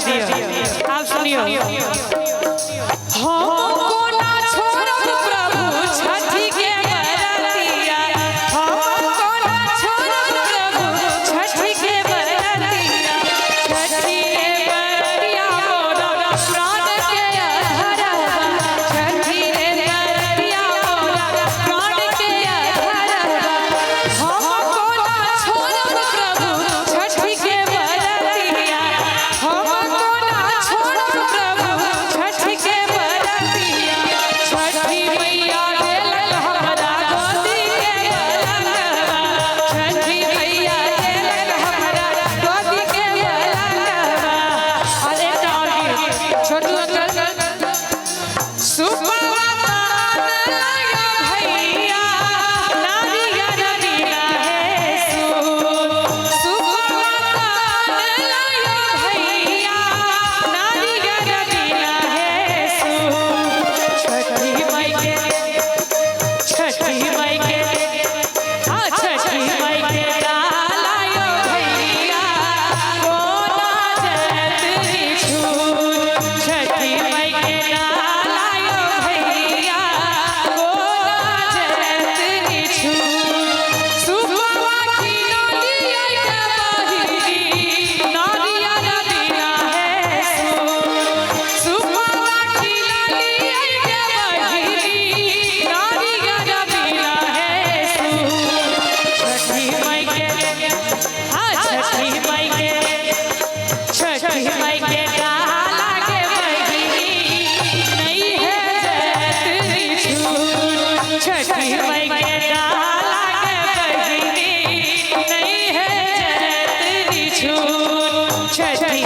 दिया। आप सुनियो हमको ना छोड़ो प्रभु छठी के बरतिया, हमको ना छोड़ो प्रभु छठी के बरतिया, छठी के बरतिया मोरा प्राण के आधारवा, छठी के बरतिया मोरा प्राण के आधारवा, हमको ना छोड़ो प्रभु छठी के बरतिया, हमको ना छोड़ो प्रभु छठी के बरतिया, छठी मैया देलल हमरा गोदी के ललनवा, छठी मैया देलल हमरा गोदी के ललनवा। और एक और गीत छोटू अंकल सुपवान लाया भैया नारियल बिना है सुपवान लाया भैया नारियल बिना है छठी माई के छठी माई के छठी माई के डालायो भैया कोना जयत्री छूट, छठी माई के डालायो भैया कोना जयत्री छूट, सुपवा की नदिया बहिरी नारियल बिना है सुपवा की नदिया बहिरी नारियल बिना है छठी माई के छठी माई के छठी माई के डाला के बहिरी नहीं है जयत्री छूट, छठी माई के डाला के बहिरी नहीं है जयत्री छूट, छठी